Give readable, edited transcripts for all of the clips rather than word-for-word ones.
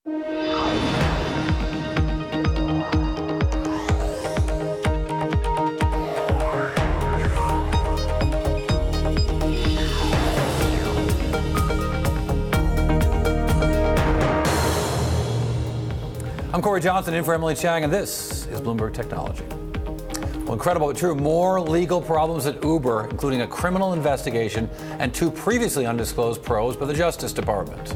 I'm Corey Johnson in for Emily Chang, and this is Bloomberg Technology. Well, incredible but true, more legal problems at Uber, including a criminal investigation and 2 previously undisclosed probes by the Justice Department.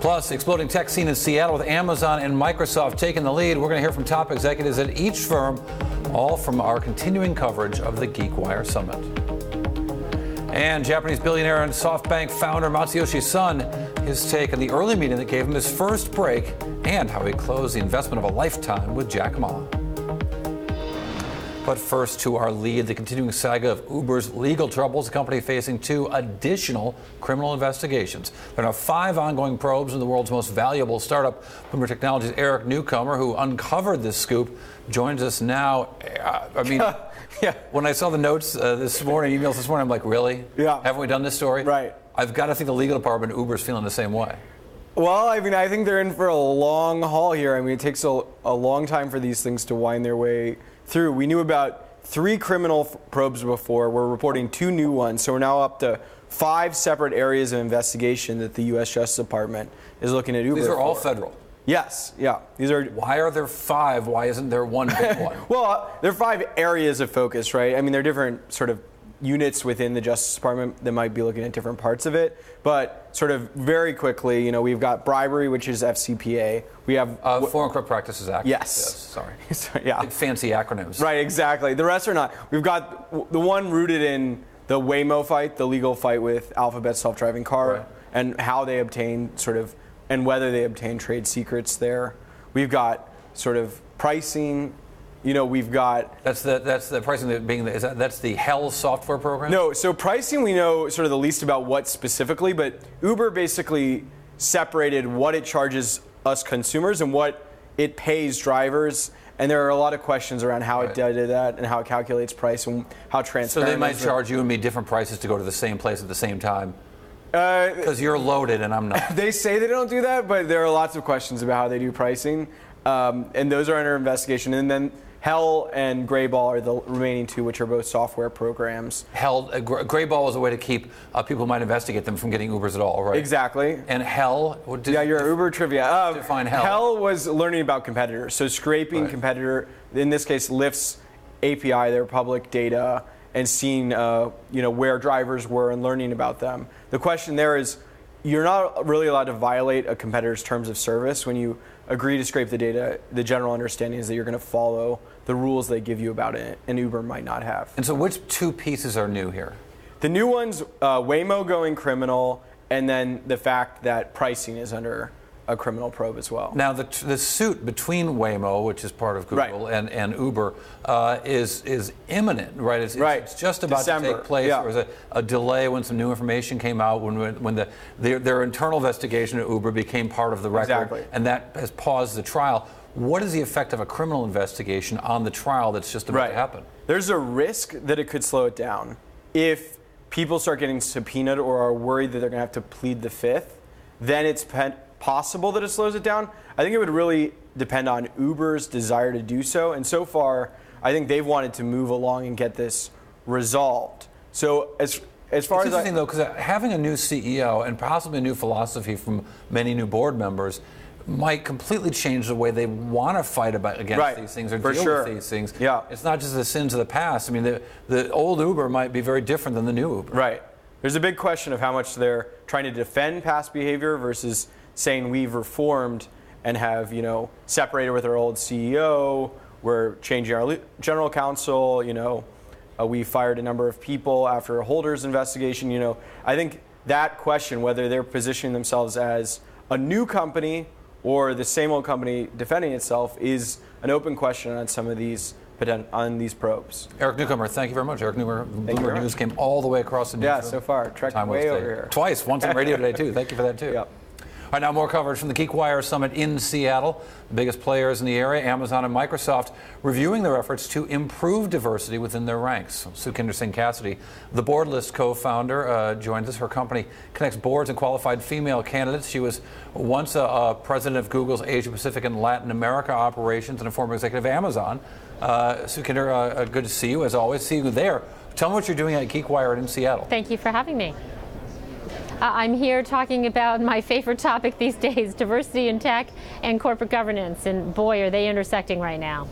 Plus, exploding tech scene in Seattle with Amazon and Microsoft taking the lead. We're going to hear from top executives at each firm, all from our continuing coverage of the GeekWire Summit. And Japanese billionaire and SoftBank founder Matsuyoshi Son, his take on the early meeting that gave him his first break and how he closed the investment of a lifetime with Jack Ma. But first to our lead, the continuing saga of Uber's legal troubles, the company facing 2 additional criminal investigations. There are now 5 ongoing probes in the world's most valuable startup. Bloomberg Technology's Eric Newcomer, who uncovered this scoop, joins us now. Yeah. When I saw the notes this morning, emails this morning, I'm like, really? Yeah. Haven't we done this story? Right. I've got to think the legal department at Uber is feeling the same way. Well, I think they're in for a long haul here. It takes a long time for these things to wind their way through. We knew about 3 criminal probes before. We're reporting 2 new ones. So we're now up to 5 separate areas of investigation that the U.S. Justice Department is looking at Uber. These are all federal. Yes, yeah. These are. Why are there 5? Why isn't there one big one? Well, there are 5 areas of focus, right? There are different sort of units within the Justice Department that might be looking at different parts of it. But sort of very quickly, we've got bribery, which is FCPA. We have Foreign Corrupt Practices Act. Yes. Sorry. Yeah. Big fancy acronyms. Right, exactly. The rest are not. We've got the one rooted in the Waymo fight, the legal fight with Alphabet's self-driving car, right, and how they obtain and whether they obtain trade secrets there. We've got sort of pricing. We've got that's the pricing being that's the Hell software program. No, so pricing we know sort of the least about what specifically, but Uber basically separated what it charges us consumers and what it pays drivers, and there are a lot of questions around how it did that and how it calculates price and how transparent. So they might charge you and me different prices to go to the same place at the same time. Because you're loaded and I'm not. They say they don't do that, but there are lots of questions about how they do pricing, and those are under investigation. And then Hell and Grayball are the remaining 2, which are both software programs. Hell, Grayball was a way to keep people who might investigate them from getting Ubers at all, right? Exactly. And Hell? Yeah, your Uber trivia. Define Hell. Hell was learning about competitors. So scraping competitor, in this case, Lyft's API, their public data, and seeing where drivers were and learning about them. The question there is, you're not really allowed to violate a competitor's terms of service when you agree to scrape the data. The general understanding is that you're going to follow the rules they give you about it, and Uber might not have. And so which 2 pieces are new here? The new ones, Waymo going criminal, and then the fact that pricing is under a criminal probe as well. Now, the suit between Waymo, which is part of Google, and Uber, is imminent, right? It's just about to take place. Yeah. There was a delay when some new information came out, when their internal investigation at Uber became part of the record, and that has paused the trial. What is the effect of a criminal investigation on the trial that's just about to happen? There's a risk that it could slow it down. If people start getting subpoenaed or are worried that they're going to have to plead the 5th, then it's possible that it slows it down. I think it would really depend on Uber's desire to do so. And so far, I think they've wanted to move along and get this resolved. So as far it's as interesting, though, because having a new CEO and possibly a new philosophy from many new board members might completely change the way they want to fight against these things or deal with these things. Yeah. It's not just the sins of the past. The old Uber might be very different than the new Uber. Right. There's a big question of how much they're trying to defend past behavior versus saying we've reformed and have, separated with our old CEO, we're changing our general counsel, we fired a number of people after a Holders investigation. I think that question, whether they're positioning themselves as a new company or the same old company defending itself, is an open question on some of these probes. Eric Newcomer, thank you very much. Eric Newcomer, Bloomberg News came all the way across the newsroom. Yeah, so far. Trekked way over here. Twice, once on radio today, too. Thank you for that, too. Yep. All right, now more coverage from the GeekWire Summit in Seattle. The biggest players in the area, Amazon and Microsoft, reviewing their efforts to improve diversity within their ranks. Sukhinder Singh Cassidy, the Boardlist co-founder, joins us. Her company connects boards and qualified female candidates. She was once a president of Google's Asia Pacific and Latin America operations and a former executive of Amazon. Sukhinder, good to see you, as always. See you there. Tell me what you're doing at GeekWire in Seattle. Thank you for having me. I'm here talking about my favorite topic these days, diversity in tech and corporate governance, and boy, are they intersecting right now.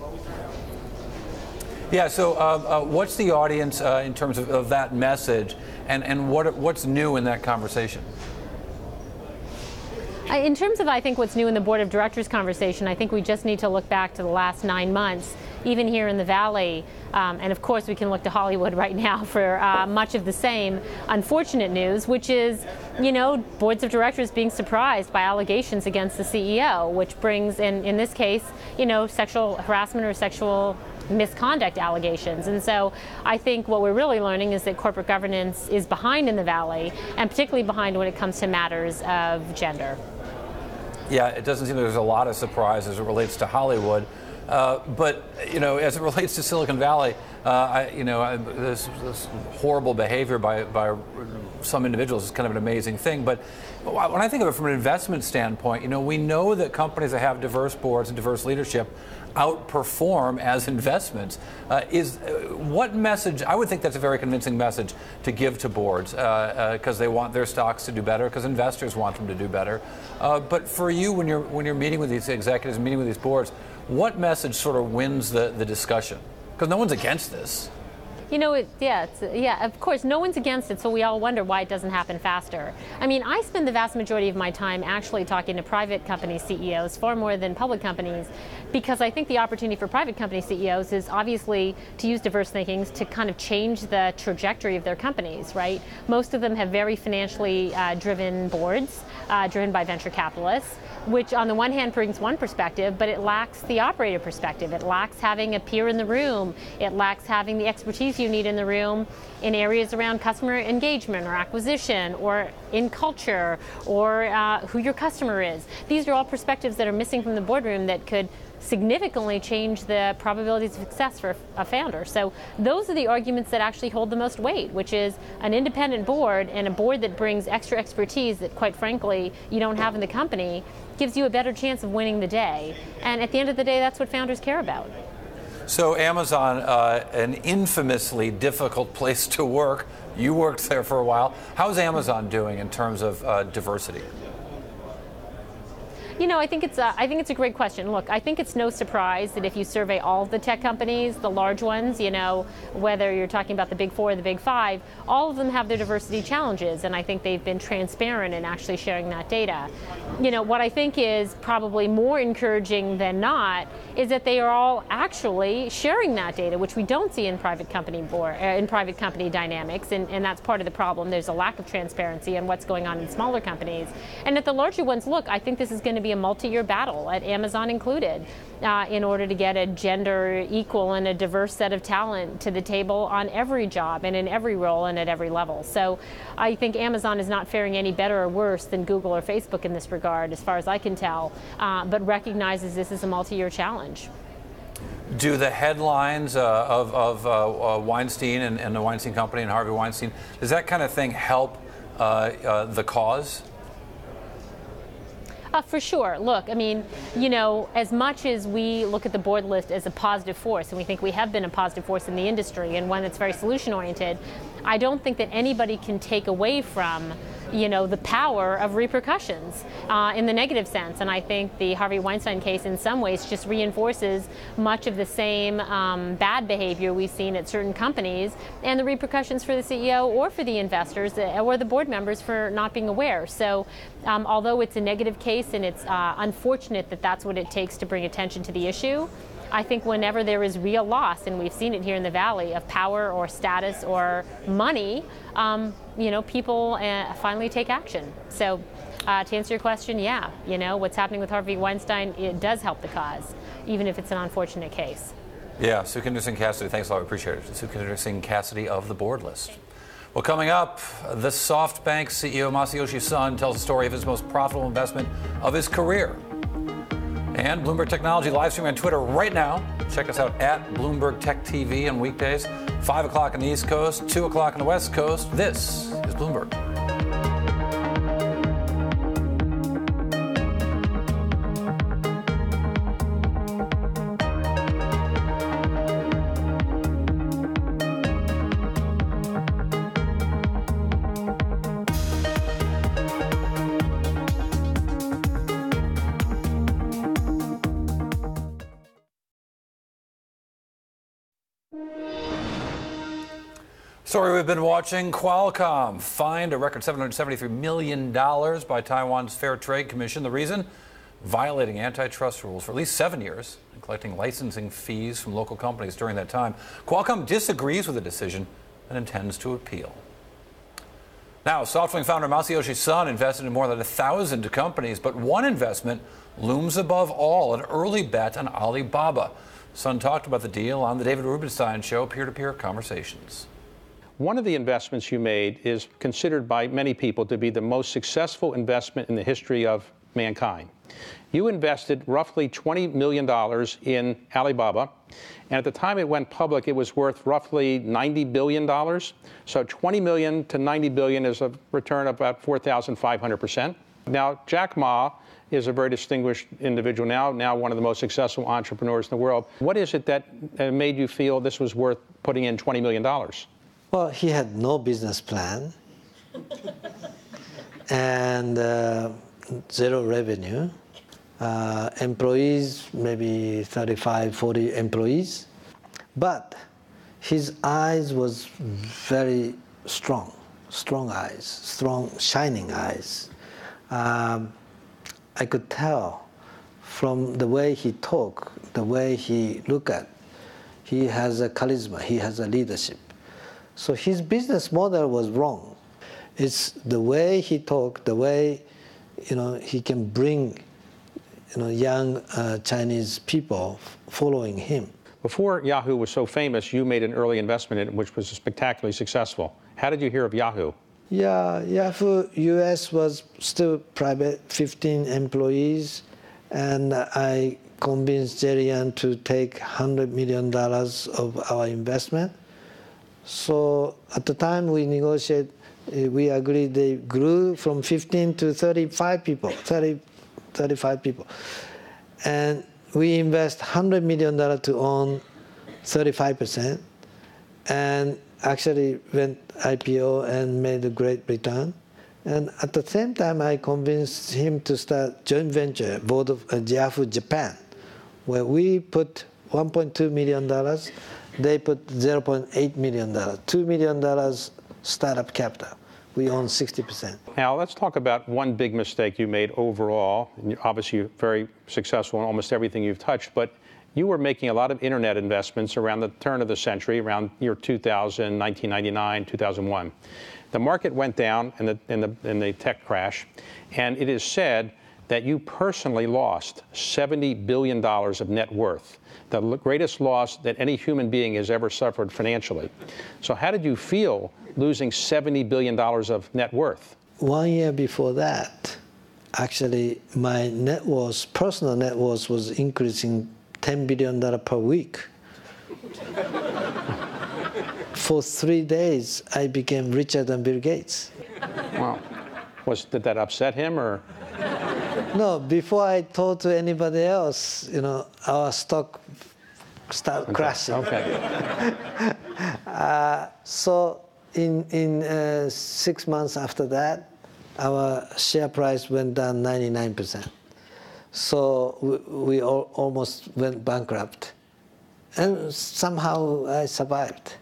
Yeah, so what's the audience in terms of that message, and what's new in that conversation? In terms of, I think, what's new in the board of directors conversation, I think we just need to look back to the last 9 months, even here in the Valley. And of course, we can look to Hollywood right now for much of the same unfortunate news, which is, boards of directors being surprised by allegations against the CEO, which brings, in this case, sexual harassment or sexual misconduct allegations. And so I think what we're really learning is that corporate governance is behind in the Valley, and particularly behind when it comes to matters of gender. Yeah, it doesn't seem there's a lot of surprise as it relates to Hollywood. But as it relates to Silicon Valley, this horrible behavior by some individuals is kind of an amazing thing. But when I think of it from an investment standpoint, we know that companies that have diverse boards and diverse leadership outperform as investments. What message? I would think that's a very convincing message to give to boards because they want their stocks to do better, because investors want them to do better. But for you, when you're meeting with these executives, meeting with these boards, what message sort of wins the discussion? Because no one's against this. Of course, no one's against it, so we all wonder why it doesn't happen faster. I mean, I spend the vast majority of my time actually talking to private company CEOs far more than public companies, because I think the opportunity for private company CEOs is obviously to use diverse thinking to kind of change the trajectory of their companies, right? Most of them have very financially driven boards, driven by venture capitalists, which on the one hand brings one perspective, but it lacks the operator perspective. It lacks having a peer in the room. It lacks having the expertise you need in the room in areas around customer engagement or acquisition or in culture or who your customer is. These are all perspectives that are missing from the boardroom that could significantly change the probabilities of success for a founder. So those are the arguments that actually hold the most weight, which is an independent board, and a board that brings extra expertise that, quite frankly, you don't have in the company, gives you a better chance of winning the day. And at the end of the day, that's what founders care about. So Amazon, an infamously difficult place to work. You worked there for a while. How's Amazon doing in terms of diversity? I think it's a great question. Look, I think it's no surprise that if you survey all of the tech companies, the large ones, whether you're talking about the Big Four or the Big Five, all of them have their diversity challenges, and I think they've been transparent in actually sharing that data. What I think is probably more encouraging than not is that they are all actually sharing that data, which we don't see in private company dynamics, and that's part of the problem. There's a lack of transparency on what's going on in smaller companies. And at the larger ones, look, I think this is going to be a multi-year battle, at Amazon included, in order to get a gender equal and a diverse set of talent to the table on every job and in every role and at every level. So I think Amazon is not faring any better or worse than Google or Facebook in this regard, as far as I can tell, but recognizes this is a multi-year challenge. Do the headlines of Weinstein and the Weinstein Company and Harvey Weinstein, does that kind of thing help the cause? For sure. Look, I mean, as much as we look at the board list as a positive force, and we think we have been a positive force in the industry and one that's very solution-oriented, I don't think that anybody can take away from the power of repercussions in the negative sense. And I think the Harvey Weinstein case in some ways just reinforces much of the same bad behavior we've seen at certain companies, and the repercussions for the CEO or for the investors or the board members for not being aware. So although it's a negative case and it's unfortunate that that's what it takes to bring attention to the issue, I think whenever there is real loss, and we've seen it here in the Valley, of power or status or money, people finally take action. So to answer your question, yeah, what's happening with Harvey Weinstein, it does help the cause, even if it's an unfortunate case. Yeah, Sukhinder Singh Cassidy, thanks a lot, we appreciate it. Sukhinder Singh Cassidy of the Board List. Well, coming up, the SoftBank CEO Masayoshi Son tells the story of his most profitable investment of his career. And Bloomberg Technology live streaming on Twitter right now. Check us out at Bloomberg Tech TV on weekdays, 5 o'clock on the East Coast, 2 o'clock on the West Coast. This is Bloomberg. Story we've been watching, Qualcomm fined a record $773 million by Taiwan's Fair Trade Commission. The reason? Violating antitrust rules for at least 7 years and collecting licensing fees from local companies during that time. Qualcomm disagrees with the decision and intends to appeal. Now, SoftBank founder Masayoshi Son invested in more than 1,000 companies, but one investment looms above all, an early bet on Alibaba. Son talked about the deal on the David Rubenstein Show, Peer-to-Peer Conversations. One of the investments you made is considered by many people to be the most successful investment in the history of mankind. You invested roughly $20 million in Alibaba, and at the time it went public, it was worth roughly $90 billion. So $20 million to $90 billion is a return of about 4,500%. Now, Jack Ma is a very distinguished individual now one of the most successful entrepreneurs in the world. What is it that made you feel this was worth putting in $20 million? Well, he had no business plan and zero revenue. Employees, maybe 35, 40 employees. But his eyes was very strong eyes, strong, shining eyes. I could tell from the way he talked, the way he looked at, he has a charisma, he has a leadership. So his business model was wrong. It's the way he talked, the way he can bring young Chinese people following him. Before Yahoo was so famous, you made an early investment in it, which was spectacularly successful. How did you hear of Yahoo? Yeah, Yahoo US was still private, 15 employees, and I convinced Jerian to take $100 million of our investment. So at the time we negotiated, we agreed they grew from 15 to 35 people, 35 people. And we invest $100 million to own 35%, and actually went IPO and made a great return. And at the same time, I convinced him to start joint venture, board of Yahoo Japan, where we put $1.2 million. They put $0.8 million, $2 million startup capital. We own 60%. Now, let's talk about one big mistake you made overall. Obviously, you're very successful in almost everything you've touched, but you were making a lot of internet investments around the turn of the century, around year 2000, 1999, 2001. The market went down in the tech crash, and it is said that you personally lost $70 billion of net worth, the greatest loss that any human being has ever suffered financially. So how did you feel losing $70 billion of net worth? 1 year before that, actually, my net worth, personal net worth, was increasing $10 billion per week. For 3 days, I became richer than Bill Gates. Wow. Did that upset him, or? No, before I told to anybody else, our stock started crashing. Okay. So in 6 months after that, our share price went down 99%. So we almost went bankrupt. And somehow I survived.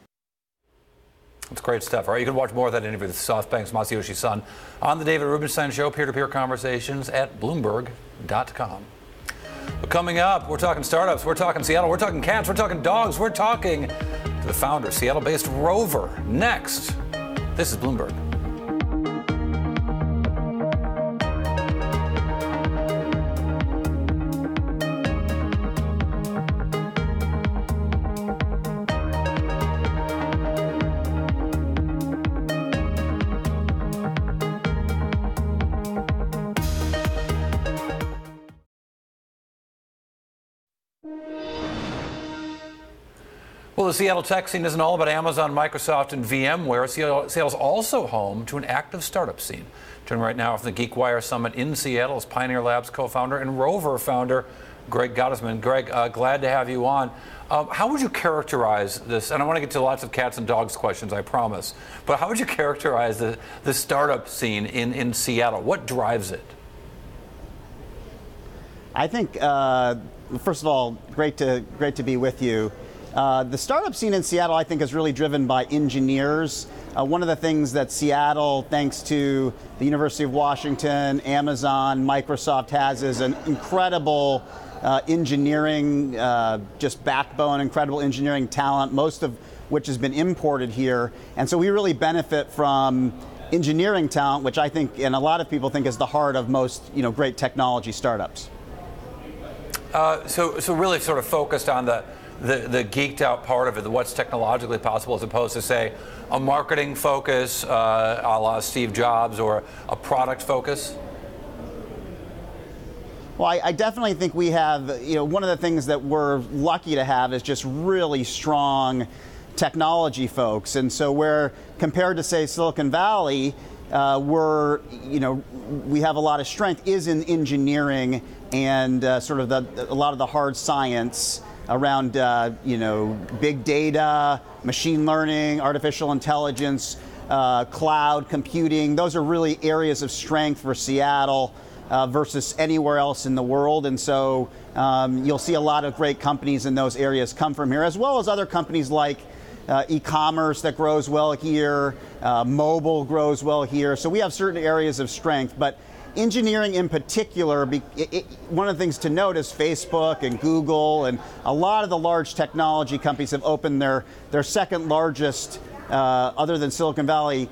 That's great stuff. All right, you can watch more of that interview with SoftBank's Masayoshi Son on the David Rubenstein Show, Peer-to-Peer Conversations at Bloomberg.com. But coming up, we're talking startups, we're talking Seattle, we're talking cats, we're talking dogs, we're talking to the founder, Seattle-based Rover. Next, this is Bloomberg. Well, the Seattle tech scene isn't all about Amazon, Microsoft, and VMware. Seattle's also home to an active startup scene. Joining right now from the GeekWire Summit in Seattle is Pioneer Labs co-founder and Rover founder Greg Gottesman. Greg, glad to have you on. How would you characterize this? And I want to get to lots of cats and dogs questions, I promise. But how would you characterize the startup scene in Seattle? What drives it? I think, first of all, great to be with you. The startup scene in Seattle, I think, is really driven by engineers. One of the things that Seattle, thanks to the University of Washington, Amazon, Microsoft has is an incredible engineering, just backbone, incredible engineering talent, most of which has been imported here. And so we really benefit from engineering talent, which I think, and a lot of people think, is the heart of most, great technology startups. So really sort of focused on the geeked out part of it, what's technologically possible, as opposed to, say, a marketing focus a la Steve Jobs, or a product focus? Well, I definitely think we have, one of the things that we're lucky to have is just really strong technology folks. And so where, compared to, say, Silicon Valley, we have a lot of strength is in engineering and sort of a lot of the hard science around, big data, machine learning, artificial intelligence, cloud computing. Those are really areas of strength for Seattle versus anywhere else in the world. And so you'll see a lot of great companies in those areas come from here, as well as other companies like e-commerce that grows well here, mobile grows well here. So we have certain areas of strength, but engineering in particular, one of the things to note is Facebook and Google and a lot of the large technology companies have opened their second largest, other than Silicon Valley,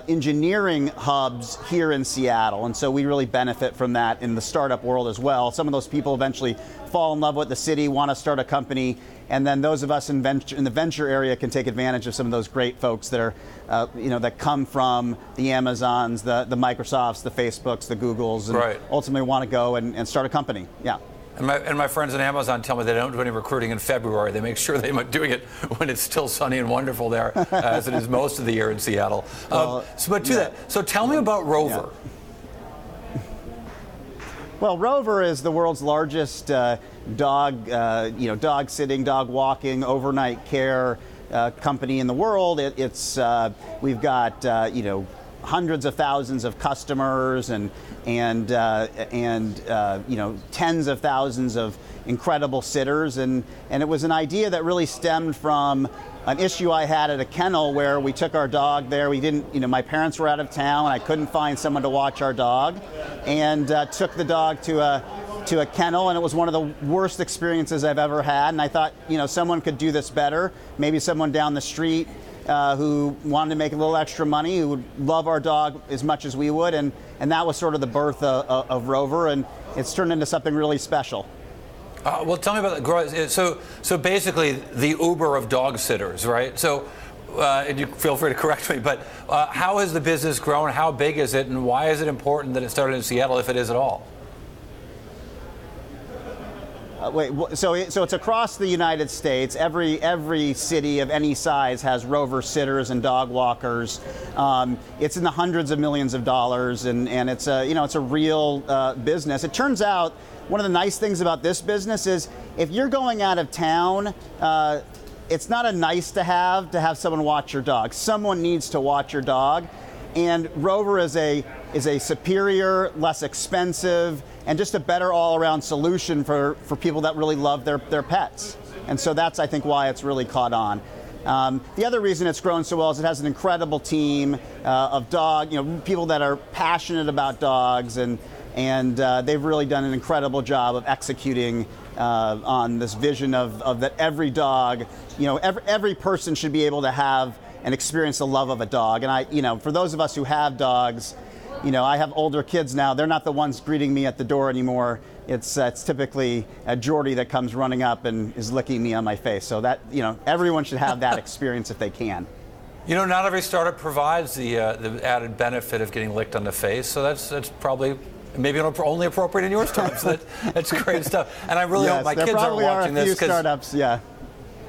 engineering hubs here in Seattle. And so we really benefit from that in the startup world as well. Some of those people eventually fall in love with the city, want to start a company, and then those of us in the venture area can take advantage of some of those great folks that are, that come from the Amazons, the Microsofts, the Facebooks, the Googles, and right. ultimately want to go and start a company. Yeah. And my friends at Amazon tell me they don't do any recruiting in February. They make sure they're doing it when it's still sunny and wonderful there, as it is most of the year in Seattle. So tell me about Rover. Yeah. Well, Rover is the world's largest dog sitting, dog walking, overnight care company in the world. We've got hundreds of thousands of customers and tens of thousands of incredible sitters, and it was an idea that really stemmed from an issue I had at a kennel where we took our dog there. We didn't, my parents were out of town and I couldn't find someone to watch our dog, and took the dog to a kennel, and it was one of the worst experiences I've ever had. And I thought, someone could do this better. Maybe someone down the street who wanted to make a little extra money, who would love our dog as much as we would, and that was sort of the birth of Rover, and it's turned into something really special. Well, tell me about that. So basically, the Uber of dog sitters, right? So, and you feel free to correct me, but how has the business grown? How big is it, and why is it important that it started in Seattle, if it is at all? So it's across the United States. Every city of any size has Rover sitters and dog walkers. It's in the hundreds of millions of dollars, and it's a real business. It turns out one of the nice things about this business is if you're going out of town, it's not a nice to have someone watch your dog. Someone needs to watch your dog, and Rover is a superior, less expensive, and just a better all-around solution for people that really love their pets. And so that's, I think, why it's really caught on. The other reason it's grown so well is it has an incredible team of people that are passionate about dogs, and they've really done an incredible job of executing on this vision of that every dog, every person should be able to have and experience the love of a dog. And for those of us who have dogs, I have older kids now. They're not the ones greeting me at the door anymore. It's typically a Geordie that comes running up and is licking me on my face. So that, everyone should have that experience if they can. Not every startup provides the added benefit of getting licked on the face. So that's probably maybe only appropriate in your startup. So that's great stuff. And I really hope my kids are watching this. There probably are a few startups, yeah.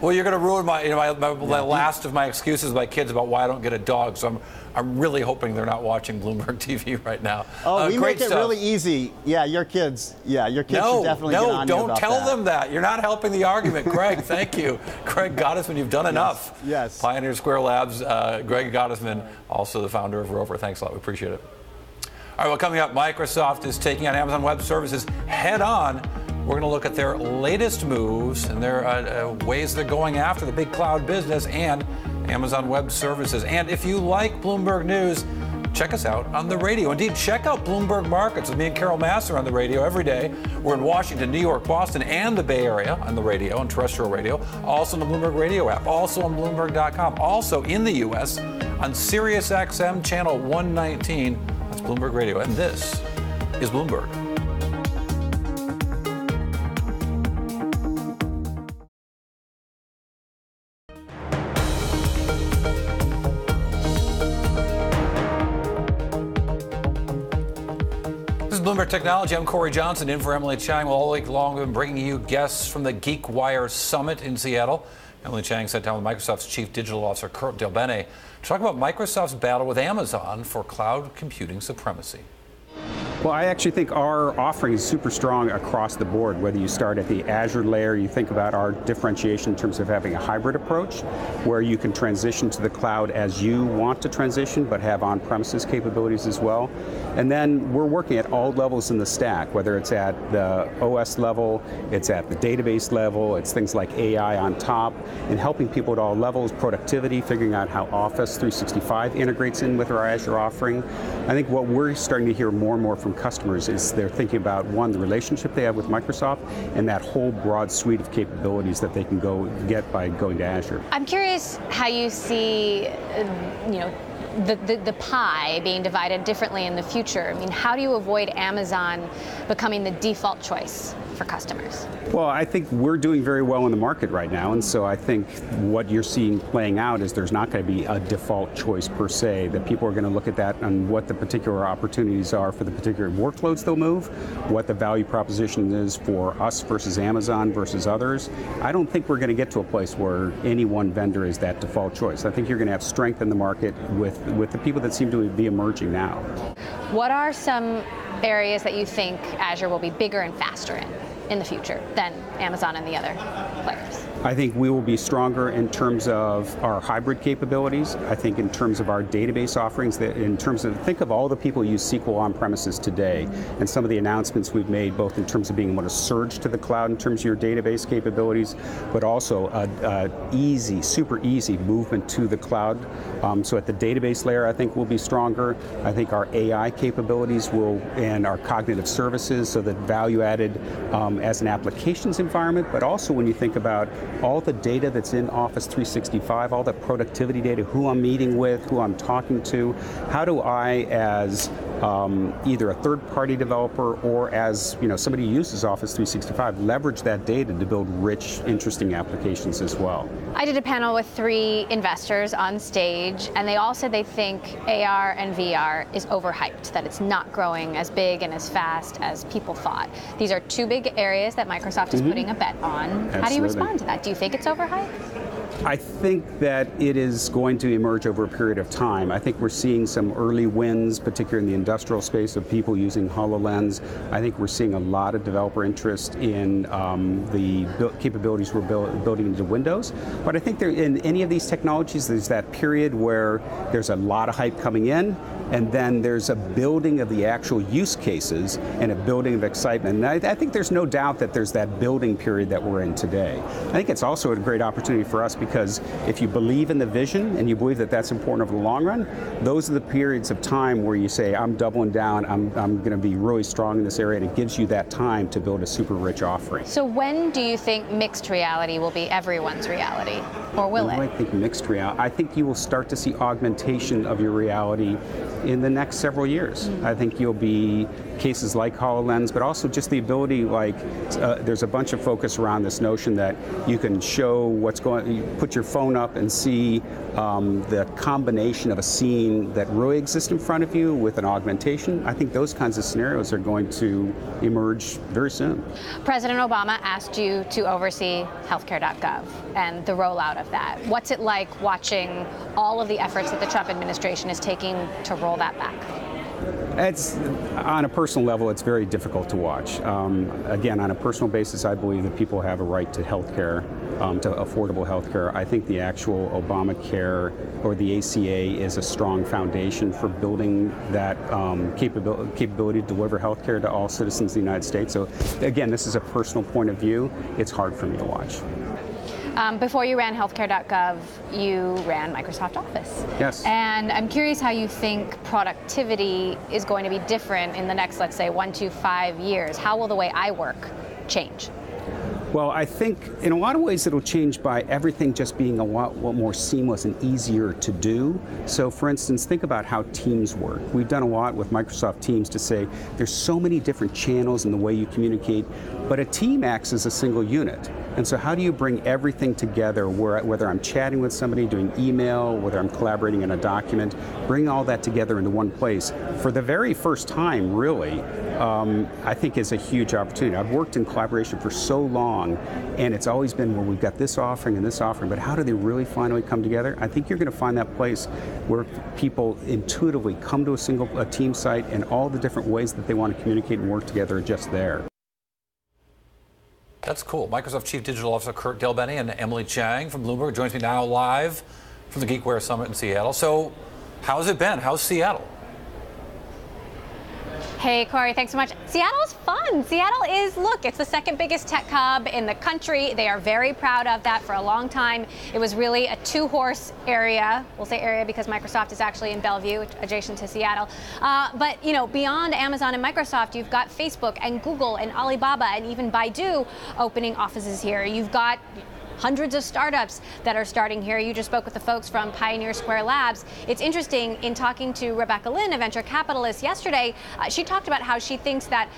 Well, you're going to ruin my last of my excuses to my kids about why I don't get a dog. So I'm really hoping they're not watching Bloomberg TV right now. Oh, we great make it stuff. really easy. Yeah, your kids. Yeah, your kids should definitely get on you don't about tell that. them that. You're not helping the argument, Greg. Thank you, Greg Gottesman. You've done enough. Yes. Pioneer Square Labs. Greg Gottesman, also the founder of Rover. Thanks a lot. We appreciate it. All right. Well, coming up, Microsoft is taking on Amazon Web Services head on. We're going to look at their latest moves and their ways they're going after the big cloud business and Amazon Web Services. And if you like Bloomberg News, check us out on the radio. Indeed, check out Bloomberg Markets with me and Carol Masser on the radio every day. We're in Washington, New York, Boston, and the Bay Area on the radio, on terrestrial radio. Also on the Bloomberg Radio app. Also on Bloomberg.com. Also in the U.S. on Sirius XM Channel 119. That's Bloomberg Radio. And this is Bloomberg. Bloomberg Technology. I'm Corey Johnson, in for Emily Chang. All week long, we've been bringing you guests from the GeekWire Summit in Seattle. Emily Chang sat down with Microsoft's Chief Digital Officer, Kurt Delbene, to talk about Microsoft's battle with Amazon for cloud computing supremacy. Well, I actually think our offering is super strong across the board. Whether you start at the Azure layer, you think about our differentiation in terms of having a hybrid approach, where you can transition to the cloud as you want to transition, but have on-premises capabilities as well. And then we're working at all levels in the stack, whether it's at the OS level, it's at the database level, it's things like AI on top, and helping people at all levels, productivity, figuring out how Office 365 integrates in with our Azure offering. I think what we're starting to hear more and more from customers is they're thinking about, one, the relationship they have with Microsoft, and that whole broad suite of capabilities that they can go get by going to Azure. I'm curious how you see, the pie being divided differently in the future. I mean, how do you avoid Amazon becoming the default choice for customers? Well, I think we're doing very well in the market right now, and so I think what you're seeing playing out is there's not going to be a default choice per se, that people are going to look at that and what the particular opportunities are for the particular workloads they'll move, what the value proposition is for us versus Amazon versus others. I don't think we're going to get to a place where any one vendor is that default choice. I think you're going to have strength in the market with the people that seem to be emerging now. What are some areas that you think Azure will be bigger and faster in the future than Amazon and the other players? I think we will be stronger in terms of our hybrid capabilities. I think in terms of our database offerings, that in terms of, think of all the people who use SQL on premises today, and some of the announcements we've made, both in terms of being able to surge to the cloud in terms of your database capabilities, but also super easy movement to the cloud. So at the database layer, I think we'll be stronger. I think our AI capabilities and our cognitive services, so that value added as an applications environment, but also when you think about all the data that's in Office 365, all the productivity data, who I'm meeting with, who I'm talking to, how do I, as either a third-party developer or as somebody who uses Office 365, leverage that data to build rich, interesting applications as well. I did a panel with 3 investors on stage, and they all said they think AR and VR is overhyped, that it's not growing as big and as fast as people thought. These are 2 big areas that Microsoft is putting a bet on. Absolutely. How do you respond to that? Do you think it's overhyped? I think that it is going to emerge over a period of time. I think we're seeing some early wins, particularly in the industrial space, of people using HoloLens. I think we're seeing a lot of developer interest in the capabilities we're building into Windows. But I think in any of these technologies, there's that period where there's a lot of hype coming in, and then there's a building of the actual use cases and a building of excitement. And I think there's no doubt that there's that building period that we're in today. I think it's also a great opportunity for us, because if you believe in the vision and you believe that that's important over the long run, those are the periods of time where you say, I'm doubling down, I'm going to be really strong in this area, and it gives you that time to build a super rich offering. So when do you think mixed reality will be everyone's reality, or will it? I think mixed reality. I think you will start to see augmentation of your reality in the next several years. I think you'll be cases like HoloLens, but also just the ability, like, there's a bunch of focus around this notion that you can show what's going, you put your phone up and see the combination of a scene that really exists in front of you with an augmentation. I think those kinds of scenarios are going to emerge very soon. President Obama asked you to oversee healthcare.gov and the rollout of that. What's it like watching all of the efforts that the Trump administration is taking to roll that back? It's, on a personal level, it's very difficult to watch. Again, on a personal basis, I believe that people have a right to health care, to affordable health care. I think the actual Obamacare or the ACA is a strong foundation for building that capability to deliver health care to all citizens of the United States. So, again, this is a personal point of view. It's hard for me to watch. Before you ran healthcare.gov, you ran Microsoft Office. Yes. And I'm curious how you think productivity is going to be different in the next, let's say, 1 to 5 years. How will the way I work change? Well, I think in a lot of ways it'll change by everything just being a lot more seamless and easier to do. So, for instance, think about how Teams work. We've done a lot with Microsoft Teams to say there's so many different channels in the way you communicate, but a team acts as a single unit. And so how do you bring everything together, whether I'm chatting with somebody, doing email, whether I'm collaborating in a document, bring all that together into one place for the very first time, really, I think is a huge opportunity. I've worked in collaboration for so long, and it's always been, well, we've got this offering and this offering, but how do they really finally come together? I think you're going to find that place where people intuitively come to a team site, and all the different ways that they want to communicate and work together are just there. That's cool. Microsoft Chief Digital Officer Kurt Delbenny and Emily Chang from Bloomberg joins me now live from the GeekWare Summit in Seattle. So, how's it been? How's Seattle? Hey, Corey, thanks so much. Seattle's fun. Seattle is, look, it's the second biggest tech hub in the country. They are very proud of that. For a long time, it was really a two-horse area. We'll say area because Microsoft is actually in Bellevue, adjacent to Seattle. But, you know, beyond Amazon and Microsoft, you've got Facebook and Google and Alibaba and even Baidu opening offices here. You've got hundreds of startups that are starting here. You just spoke with the folks from Pioneer Square Labs. It's interesting, in talking to Rebecca Lynn, a venture capitalist, yesterday, she talked about how she thinks that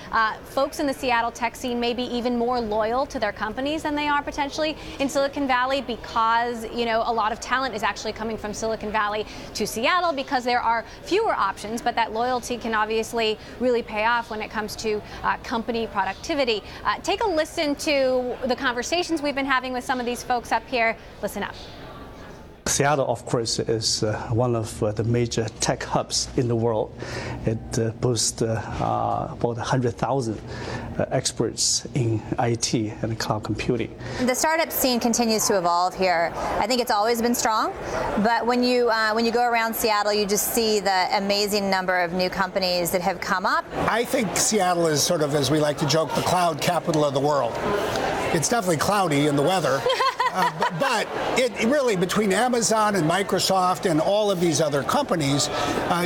folks in the Seattle tech scene may be even more loyal to their companies than they are potentially in Silicon Valley, because, you know, a lot of talent is actually coming from Silicon Valley to Seattle because there are fewer options, but that loyalty can obviously really pay off when it comes to company productivity. Take a listen to the conversations we've been having with some of these folks up here. Listen up. Seattle, of course, is one of the major tech hubs in the world. It boasts about 100,000 experts in IT and cloud computing. The startup scene continues to evolve here. I think it's always been strong, but when you go around Seattle, you just see the amazing number of new companies that have come up. I think Seattle is sort of, as we like to joke, the cloud capital of the world. It's definitely cloudy in the weather. But it really, between Amazon and Microsoft and all of these other companies,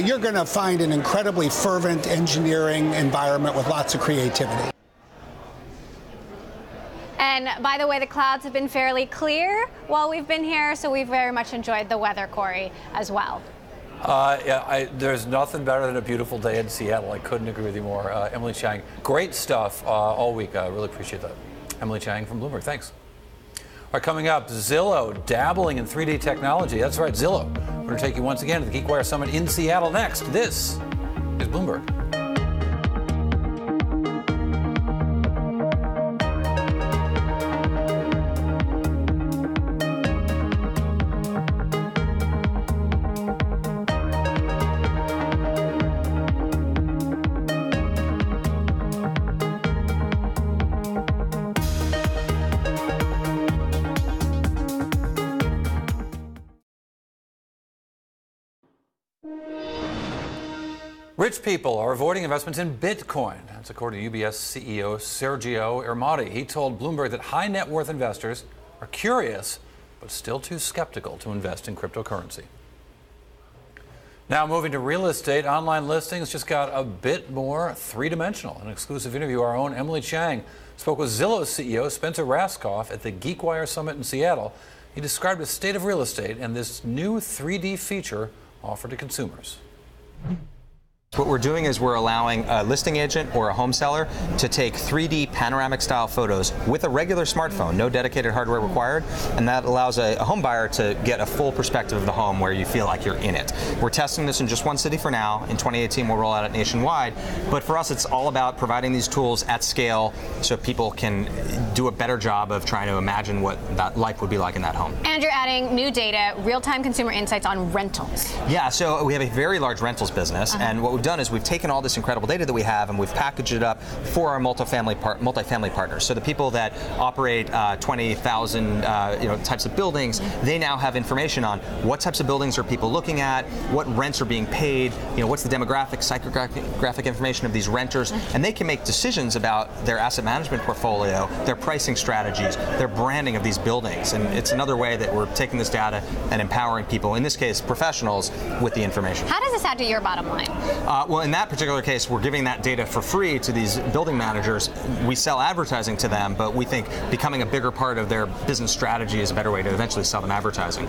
you're going to find an incredibly fervent engineering environment with lots of creativity. And by the way, the clouds have been fairly clear while we've been here, so we've very much enjoyed the weather, Corey, as well. There's nothing better than a beautiful day in Seattle. I couldn't agree with you more. Emily Chang, great stuff all week. I really appreciate that. Emily Chang from Bloomberg, thanks. All right, coming up, Zillow dabbling in 3D technology. That's right, Zillow. We're going to take you once again to the GeekWire Summit in Seattle next. This is Bloomberg. Rich people are avoiding investments in Bitcoin. That's according to UBS CEO Sergio Ermotti. He told Bloomberg that high net worth investors are curious, but still too skeptical to invest in cryptocurrency. Now moving to real estate, online listings just got a bit more three-dimensional. An exclusive interview, our own Emily Chang spoke with Zillow's CEO Spencer Rascoff at the GeekWire Summit in Seattle. He described the state of real estate and this new 3D feature offered to consumers. What we're doing is we're allowing a listing agent or a home seller to take 3D panoramic style photos with a regular smartphone, no dedicated hardware required, and that allows a home buyer to get a full perspective of the home where you feel like you're in it. We're testing this in just one city for now. In 2018 we'll roll out it nationwide, but for us it's all about providing these tools at scale so people can do a better job of trying to imagine what that life would be like in that home. And you're adding new data, real-time consumer insights on rentals. Yeah, so we have a very large rentals business, and what we've done is we've taken all this incredible data that we have and we've packaged it up for our multifamily partners. So the people that operate 20,000 types of buildings, they now have information on what types of buildings are people looking at, what rents are being paid, what's the demographic, psychographic information of these renters, and they can make decisions about their asset management portfolio, their pricing strategies, their branding of these buildings. And it's another way that we're taking this data and empowering people, in this case professionals, with the information. How does this add to your bottom line? Well, in that particular case, we're giving that data for free to these building managers. We sell advertising to them, but we think becoming a bigger part of their business strategy is a better way to eventually sell them advertising.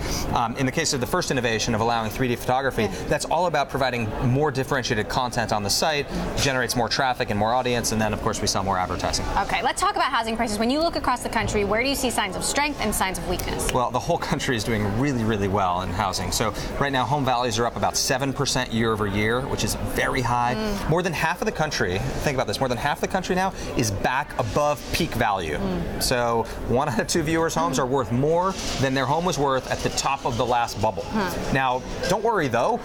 In the case of the first innovation of allowing 3D photography, that's all about providing more differentiated content on the site, generates more traffic and more audience, and then of course we sell more advertising. Okay, let's talk about housing prices. When you look across the country, where do you see signs of strength and signs of weakness? Well, the whole country is doing really, really well in housing. So right now home values are up about 7% year over year, which is very high. More than half of the country, think about this, more than half the country now is back above peak value. So 1 out of 2 viewers' homes are worth more than their home was worth at the top of the last bubble. Now, don't worry though,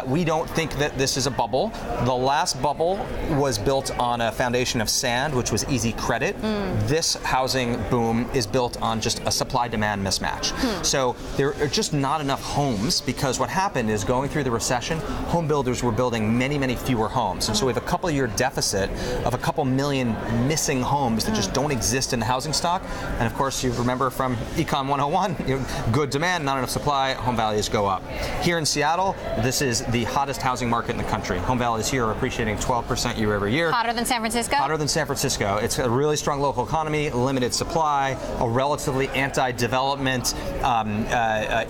we don't think that this is a bubble. The last bubble was built on a foundation of sand, which was easy credit. This housing boom is built on just a supply-demand mismatch. So there are just not enough homes, because what happened is, going through the recession, home builders were building many, many fewer homes. And so we have a couple-year deficit of a couple million missing homes that just don't exist in the housing stock. And of course, you remember from Econ 101, good demand, not enough supply, home values go up. Here in Seattle, this is the hottest housing market in the country. Home values here are appreciating 12% year over year. Hotter than San Francisco? Hotter than San Francisco. It's a really strong local economy, limited supply, a relatively anti-development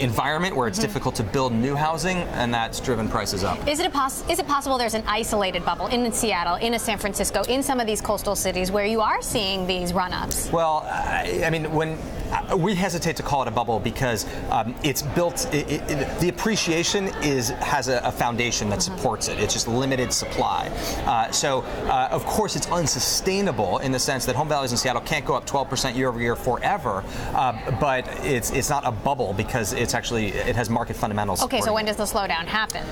environment where it's difficult to build new housing, and that's driven prices up. Is it possible there's an isolated bubble in Seattle, in San Francisco, in some of these coastal cities where you are seeing these run-ups? Well, I mean, when we hesitate to call it a bubble because it's built, the appreciation has a foundation that supports it. It's just limited supply. So, of course, it's unsustainable in the sense that home values in Seattle can't go up 12% year over year forever, but it's not a bubble because it has market fundamentals. Okay, so when does the slowdown happen?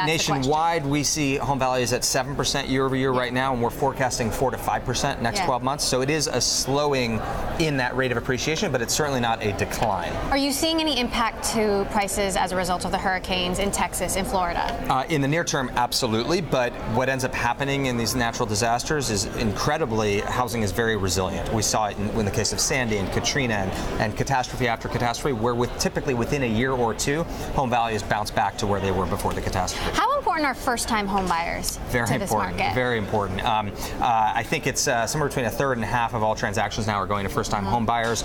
Nationwide, we see home values at 7% year over year right now, and we're forecasting 4 to 5% next 12 months. So it is a slowing in that rate of appreciation, but it's certainly not a decline. Are you seeing any impact to prices as a result of the hurricanes in Texas, in Florida? In the near term, absolutely. But what ends up happening in these natural disasters is incredibly, housing is very resilient. We saw it in the case of Sandy and Katrina and catastrophe after catastrophe, where typically within a year or two, home values bounce back to where they were before the catastrophe. How important are first-time home buyers to this market? Very important. I think it's somewhere between a third and half of all transactions now are going to first-time home buyers.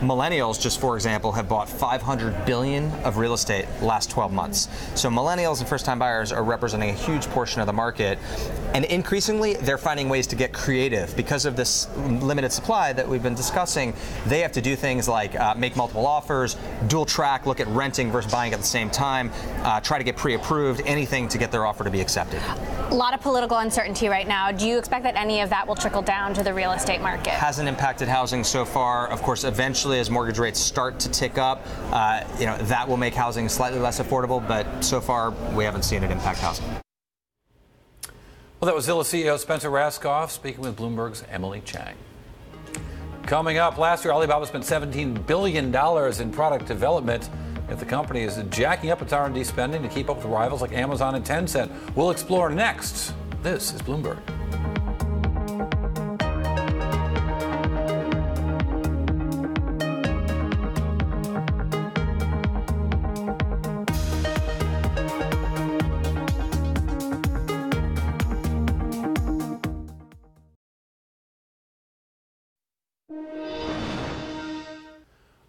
Millennials, just for example, have bought $500 billion of real estate last 12 months. So millennials and first-time buyers are representing a huge portion of the market. And increasingly, they're finding ways to get creative. Because of this limited supply that we've been discussing, they have to do things like make multiple offers, dual track, look at renting versus buying at the same time, try to get pre-approved, anything to get their offer to be accepted. A lot of political uncertainty right now. Do you expect that any of that will trickle down to the real estate market? Hasn't impacted housing so far. Of course, eventually, as mortgage rates start to tick up, that will make housing slightly less affordable, but so far, we haven't seen it impact housing. Well, that was Zillow CEO Spencer Rascoff speaking with Bloomberg's Emily Chang. Coming up, last year Alibaba spent $17 billion in product development. If the company is jacking up its R&D spending to keep up with rivals like Amazon and Tencent, we'll explore next. This is Bloomberg.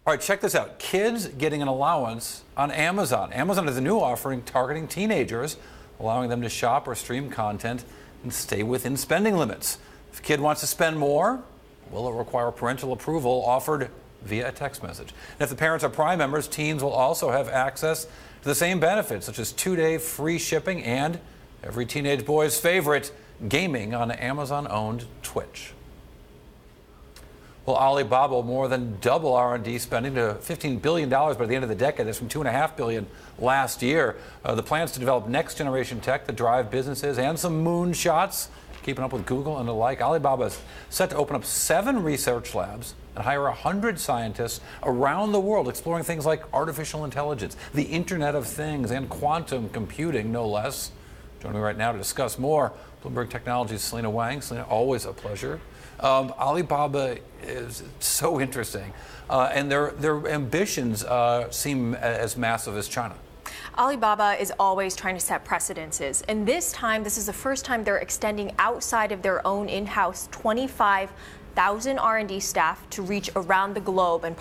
All right, check this out. Kids getting an allowance on Amazon. Amazon has a new offering targeting teenagers allowing them to shop or stream content and stay within spending limits. If a kid wants to spend more, will it require parental approval offered via a text message? And if the parents are Prime members, teens will also have access to the same benefits, such as 2-day free shipping and every teenage boy's favorite, gaming on Amazon-owned Twitch. Well, Alibaba will more than double R&D spending to $15 billion by the end of the decade. That's from $2.5 billion last year. The plans to develop next-generation tech that drive businesses and some moonshots, keeping up with Google and the like. Alibaba is set to open up 7 research labs and hire 100 scientists around the world exploring things like artificial intelligence, the Internet of Things, and quantum computing, no less. Joining me right now to discuss more, Bloomberg Technology's Selena Wang. Selena, always a pleasure. Alibaba is so interesting, and their ambitions seem as massive as China. Alibaba is always trying to set precedences, and this time, this is the first time they're extending outside of their own in-house 25,000 R&D staff to reach around the globe and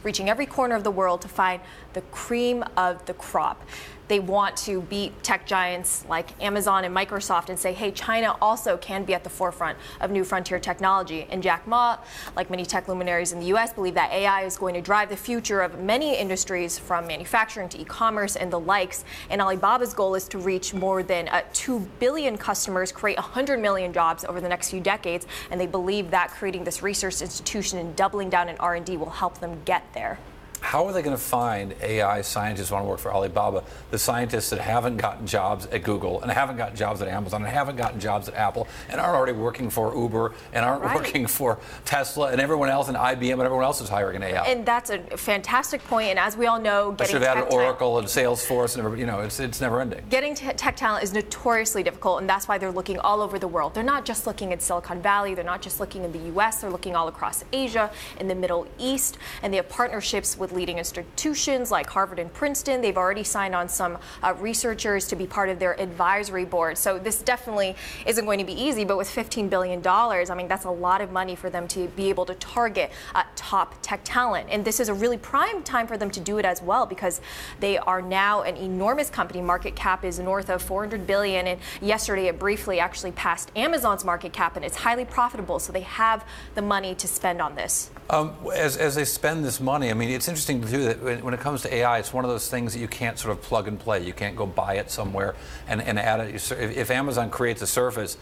reaching every corner of the world to find the cream of the crop. They want to beat tech giants like Amazon and Microsoft and say, hey, China also can be at the forefront of new frontier technology. And Jack Ma, like many tech luminaries in the U.S., believe that AI is going to drive the future of many industries, from manufacturing to e-commerce and the likes. And Alibaba's goal is to reach more than 2 billion customers, create 100 million jobs over the next few decades. And they believe that creating this research institution and doubling down in R&D will help them get there. How are they going to find AI scientists who want to work for Alibaba, the scientists that haven't gotten jobs at Google and haven't gotten jobs at Amazon and haven't gotten jobs at Apple and aren't already working for Uber and aren't working for Tesla and everyone else, and IBM and everyone else is hiring an AI? And that's a fantastic point. And as we all know, I should have added Oracle and Salesforce and everybody, it's never ending. Getting tech talent is notoriously difficult, and that's why they're looking all over the world. They're not just looking at Silicon Valley. They're not just looking in the U.S. They're looking all across Asia, in the Middle East, and they have partnerships with leading institutions like Harvard and Princeton. They've already signed on some researchers to be part of their advisory board. So this definitely isn't going to be easy, but with $15 billion, I mean, that's a lot of money for them to be able to target top tech talent. And this is a really prime time for them to do it as well, because they are now an enormous company. Market cap is north of $400 billion. And yesterday it briefly actually passed Amazon's market cap, and it's highly profitable. So they have the money to spend on this. As they spend this money, I mean, it's interesting to do that when it comes to AI. It's one of those things that you can't sort of plug and play. You can't go buy it somewhere and add it. If Amazon creates a service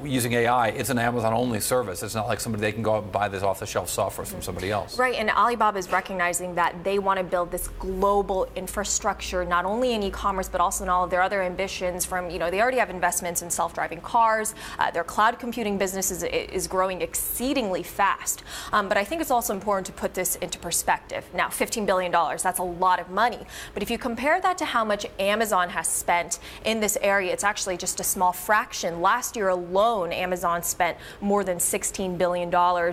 using AI, it's an Amazon-only service. It's not like they can go out and buy this off-the-shelf software from somebody else. Right, and Alibaba is recognizing that they want to build this global infrastructure, not only in e-commerce, but also in all of their other ambitions. From, they already have investments in self-driving cars. Their cloud computing business is growing exceedingly fast. But I think it's also important to put this into perspective. Now, $15 billion, that's a lot of money. But if you compare that to how much Amazon has spent in this area, it's actually just a small fraction. Last year alone, Amazon spent more than $16 billion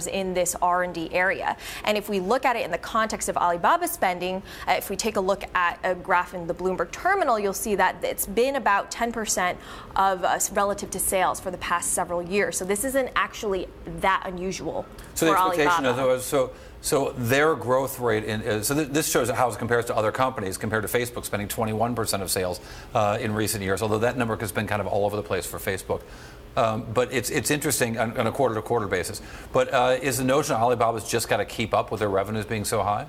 in this R&D area. And if we look at it in the context of Alibaba spending, if we take a look at a graph in the Bloomberg terminal, you'll see that it's been about 10% of relative to sales for the past several years. So this isn't actually that unusual for Alibaba. So their growth rate, this shows how it compares to other companies, compared to Facebook spending 21% of sales in recent years, although that number has been kind of all over the place for Facebook. But it's interesting on a quarter-to-quarter basis. But is the notion Alibaba's just got to keep up with their revenues being so high?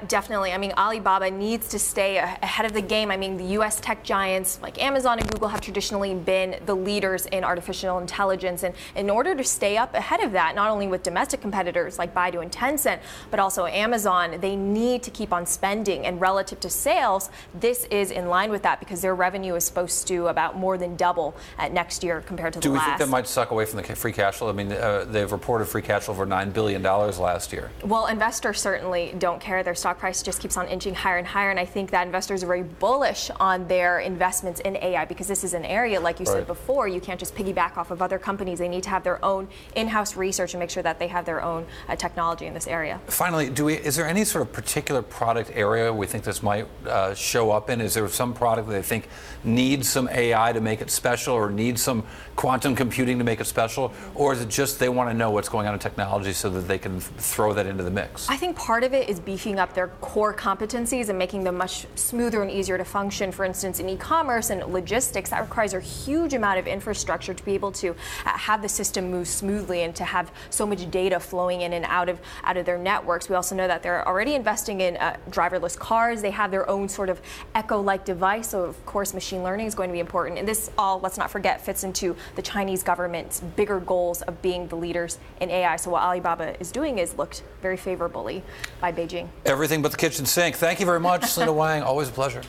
Definitely. I mean, Alibaba needs to stay ahead of the game. I mean, the U.S. tech giants like Amazon and Google have traditionally been the leaders in artificial intelligence. And in order to stay up ahead of that, not only with domestic competitors like Baidu and Tencent, but also Amazon, they need to keep on spending. And relative to sales, this is in line with that, because their revenue is supposed to about more than double next year compared to the last. Do we think that might suck away from the free cash flow? I mean, they've reported free cash flow over $9 billion last year. Well, investors certainly don't care. Their stock price just keeps on inching higher and higher. And I think that investors are very bullish on their investments in AI, because this is an area, like you said before, you can't just piggyback off of other companies. They need to have their own in-house research and make sure that they have their own technology in this area. Finally, is there any sort of particular product area we think this might show up in? Is there some product that they think needs some AI to make it special, or needs some quantum quantum computing to make it special, or is it just they want to know what's going on in technology so that they can throw that into the mix? I think part of it is beefing up their core competencies and making them much smoother and easier to function. For instance, in e-commerce and logistics, that requires a huge amount of infrastructure to be able to have the system move smoothly and to have so much data flowing in and out of their networks. We also know that they're already investing in driverless cars. They have their own sort of Echo-like device, so of course machine learning is going to be important. And this all, let's not forget, fits into the Chinese government's bigger goals of being the leaders in AI. So what Alibaba is doing is looked very favorably by Beijing. Everything but the kitchen sink. Thank you very much, Selena Wang. Always a pleasure.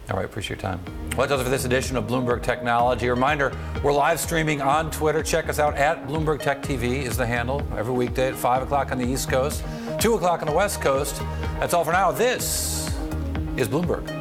All right, appreciate your time. Well, that does it for this edition of Bloomberg Technology. A reminder, we're live streaming on Twitter. Check us out at Bloomberg Tech TV is the handle. Every weekday at 5 o'clock on the East Coast, 2 o'clock on the West Coast. That's all for now. This is Bloomberg.